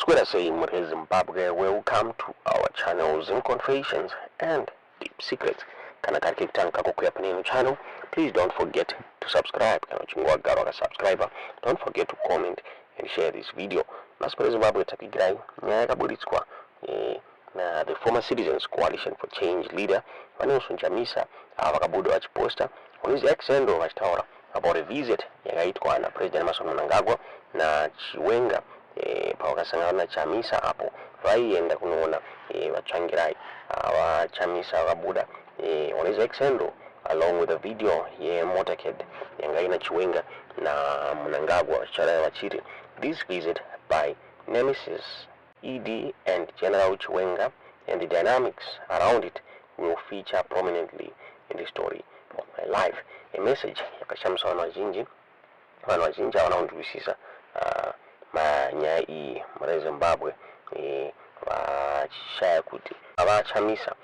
As well as saying Zimbabwe, welcome to our channels in Confessions and Deep Secrets. Kana kakitanga kukuya paneno channel. Please don't forget to subscribe. Kana chingwa garoka subscriber. Don't forget to comment and share this video. Nasipere Zimbabwe takigirai nyaya kabuditswa na the Former Citizens Coalition for Change leader Vanelson Chamisa vakabuda vachiposta on his ex handle vachitaura about a visit yakaitwa na President Emmerson Mnangagwa na Chiwenga pavakasangana na Chamisa apo vaienda kunoona vatsvangirai Chamisa vakabuda on his ex handle along with a video yemotorcade yanga ina Chiwenga na Mnangagwa vachichara vachiti this visit by Nemesis ED and General Chiwenga and the dynamics around it will feature prominently in the story of my life. A message yakashamisa vanhu vazhinji vanakunzwisisa manyaya iyi muri Zimbabwe vachishaya kuti avachamisa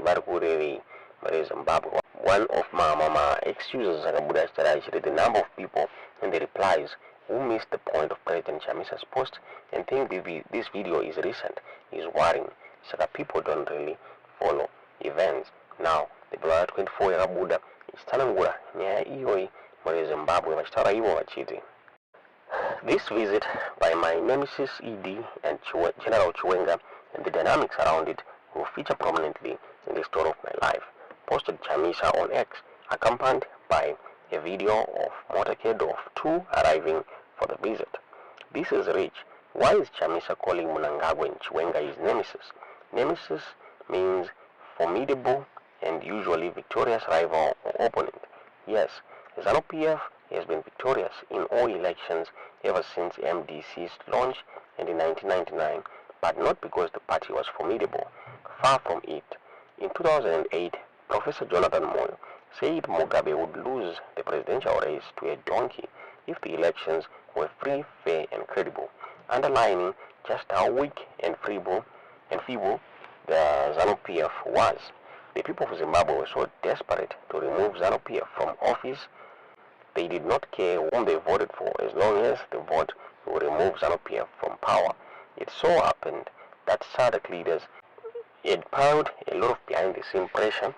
vari kurevei muri Zimbabwe. One of my excuses akabuda achitara achiti the number of people in the replies who missed the point of President Chamisa's post and think this video is recent is worrying. So that people don't really follow events. Now, the July 24 yakabuda ichitsanangura nyaya iyoyi muri Zimbabwe vachitaura ivo vachiti this visit by my nemesis ED and General Chiwenga and the dynamics around it will feature prominently in the story of my life, posted Chamisa on X, accompanied by a video of motorcade of two arriving for the visit. This is rich. Why is Chamisa calling Mnangagwa and Chiwenga his nemesis? Nemesis means formidable and usually victorious rival or opponent. Yes, ZANU-PF has been victorious in all elections ever since MDC's launch in 1999, but not because the party was formidable. Far from it. In 2008, Professor Jonathan Moyo said Mugabe would lose the presidential race to a donkey if the elections were free, fair and credible, underlining just how weak and feeble the ZANU-PF was. The people of Zimbabwe were so desperate to remove ZANU-PF from office, they did not care whom they voted for as long as the vote would remove ZANU-PF from power. It so happened that SADC leaders had piled a lot of behind-the-scene pressure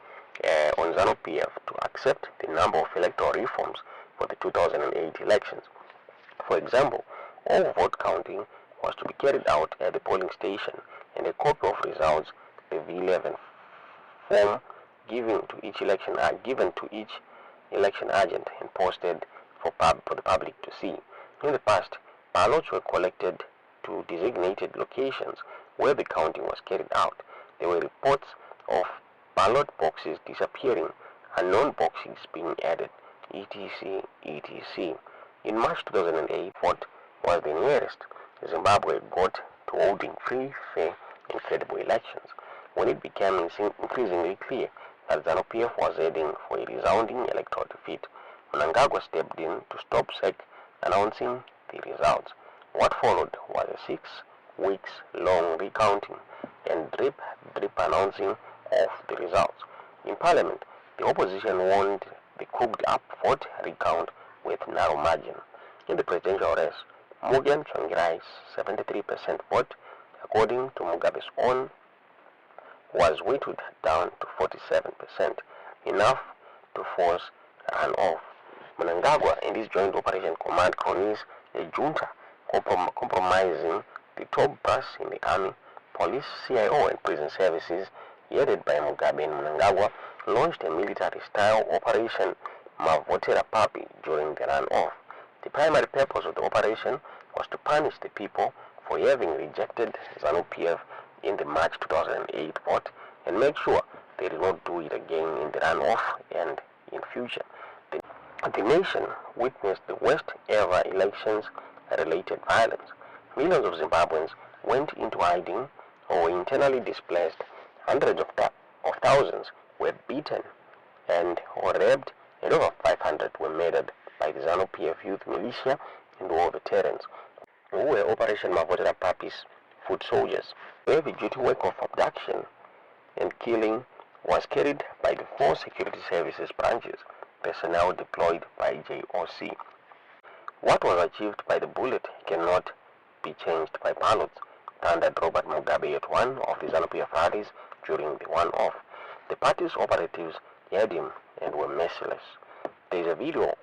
on ZANU-PF to accept the number of electoral reforms for the 2008 elections. For example, all vote counting was to be carried out at the polling station, and a copy of results, the V11 form, given to each election agent and posted for the public to see. In the past, ballots were collected to designated locations where the counting was carried out. There were reports of ballot boxes disappearing, unknown boxes being added, etc., etc. In March 2008, what was the nearest Zimbabwe got to holding free, fair, and credible elections, when it became increasingly clear that ZANU-PF was heading for a resounding electoral defeat. Mnangagwa stepped in to stop SEC announcing the results. What followed was a 6 weeks long recounting and drip announcing of the results. In Parliament, the opposition won the cooked up vote recount with narrow margin. In the presidential race, Mugen Tsvangirai's 73% vote, according to Mugabe's own, was whittled down to 47%, enough to force a runoff. Mnangagwa and his joint operation command cronies, a junta compromising the top brass in the army, police, CIO and prison services, headed by Mugabe and Mnangagwa, launched a military-style operation Mavotera Papi during the runoff. The primary purpose of the operation was to punish the people for having rejected ZANU-PF in the March 2008 vote and make sure they did not do it again in the runoff and in future. The nation witnessed the worst ever elections-related violence. Millions of Zimbabweans went into hiding or were internally displaced. Hundreds of thousands were beaten or raped, and over 500 were murdered by the ZANU-PF youth militia and war veterans, who were Operation Mavotera Papi's foot soldiers. The heavy duty work of abduction and killing was carried by the 4 security services branches, personnel deployed by JOC. What was achieved by the bullet cannot be changed by ballots, thundered Robert Mugabe at one of the ZANU-PF rallies during the one-off. The party's operatives heard him and were merciless. There is a video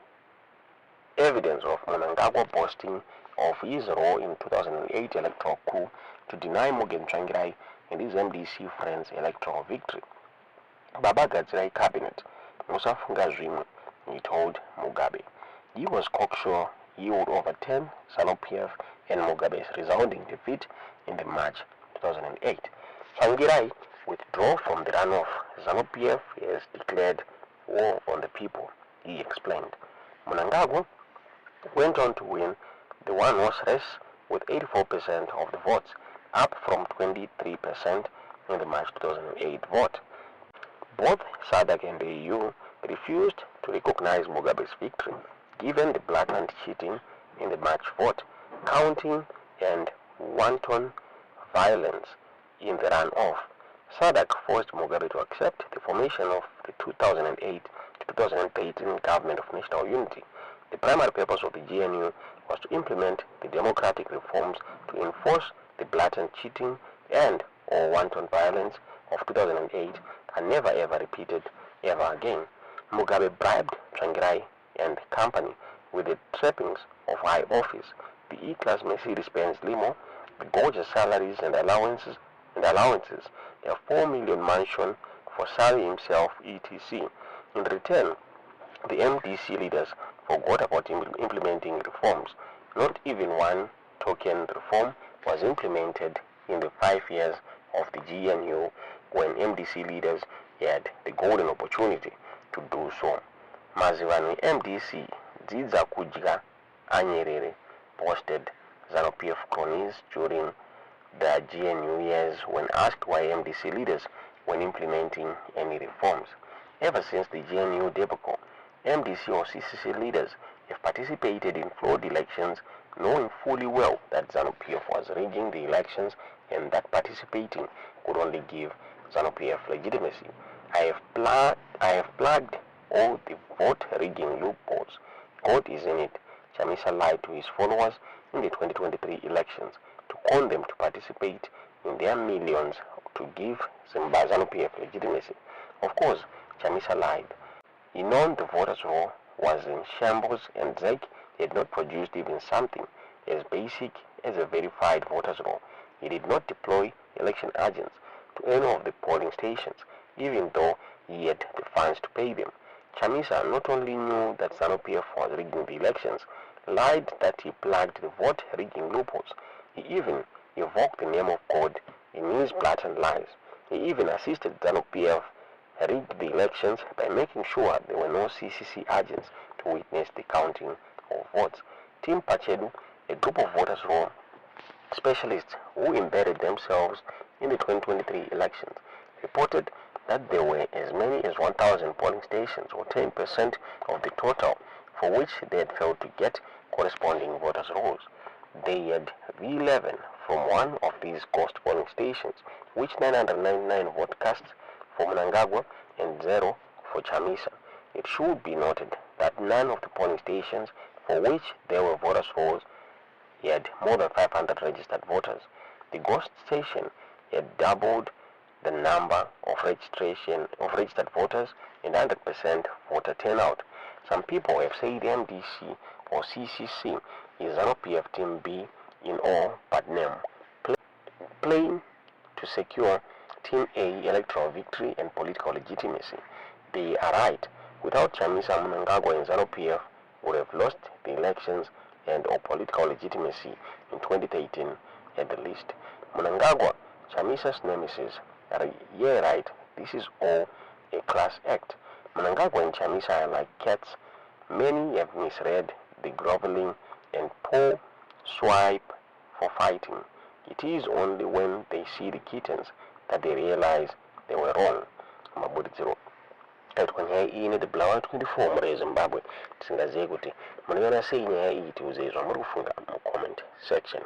evidence of Mnangagwa boasting of his role in 2008 electoral coup to deny Morgan Tsvangirai and his MDC friends electoral victory. Baba Gadzirai cabinet, Musafunga Zimwe, he told Mugabe. He was cocksure he would overturn ZANU-PF and Mugabe's resounding defeat in the March 2008. Tsvangirai withdrew from the runoff. ZANU-PF has declared war on the people, he explained. Mnangagwa went on to win the one-horse race with 84% of the votes, up from 23% in the March 2008 vote. Both SADC and the EU refused to recognize Mugabe's victory, given the blatant cheating in the March vote, counting and wanton violence in the runoff. SADC forced Mugabe to accept the formation of the 2008 to 2013 Government of National Unity. The primary purpose of the GNU was to implement the democratic reforms to enforce the blatant cheating and or wanton violence of 2008 and never ever repeated ever again. Mugabe bribed Tsvangirai and company with the trappings of high office, the E-class Mercedes-Benz limo, the gorgeous salaries and allowances, a 4 million mansion for Sally himself, etc. In return, the MDC leaders forgot about implementing reforms. Not even one token reform was implemented in the 5 years of the GNU when MDC leaders had the golden opportunity to do so. Mazivani MDC Dzidza Kudya Anyerere posted ZANU-PF cronies during the GNU years when asked why MDC leaders were implementing any reforms. Ever since the GNU debacle, MDC or CCC leaders have participated in flawed elections, knowing fully well that ZANU-PF was rigging the elections and that participating could only give ZANU-PF legitimacy. I have plugged all the vote rigging loopholes. God is in it. Chamisa lied to his followers in the 2023 elections to con them to participate in their millions to give ZANU-PF legitimacy. Of course, Chamisa lied. He known the voters' roll was in shambles and ZEC had not produced even something as basic as a verified voters' roll. He did not deploy election agents to any of the polling stations, even though he had the funds to pay them. Chamisa not only knew that ZANU-PF was rigging the elections, lied that he plugged the vote rigging loopholes. He even evoked the name of God in his blatant lies. He even assisted ZANU-PF rigged the elections by making sure there were no CCC agents to witness the counting of votes. Tim Pachedu, a group of voters' roll specialists who embedded themselves in the 2023 elections, reported that there were as many as 1,000 polling stations, or 10% of the total, for which they had failed to get corresponding voters' rolls. They had V11 from one of these ghost polling stations, which 999 vote cast for Mnangagwa and 0 for Chamisa. It should be noted that none of the polling stations for which there were voters' rolls had more than 500 registered voters. The ghost station had doubled the number of registered voters and 100% voter turnout. Some people have said MDC or CCC is ZANU-PF Team B in all but name, playing to secure Team A electoral victory and political legitimacy. They are right. Without Chamisa, Mnangagwa and ZANU-PF would have lost the elections and or political legitimacy in 2013 at the least. Mnangagwa, Chamisa's nemesis, are yeah right, this is all a class act. Mnangagwa and Chamisa are like cats. Many have misread the groveling and poor swipe for fighting. It is only when they see the kittens that they realize they were wrong. Mabudziro. Kwenye hii ni the blowout 24 muri Zimbabwe. Tisingaziye kuti muniona sei nyaya iyi tiuzezwa muri kufunga mu comment section.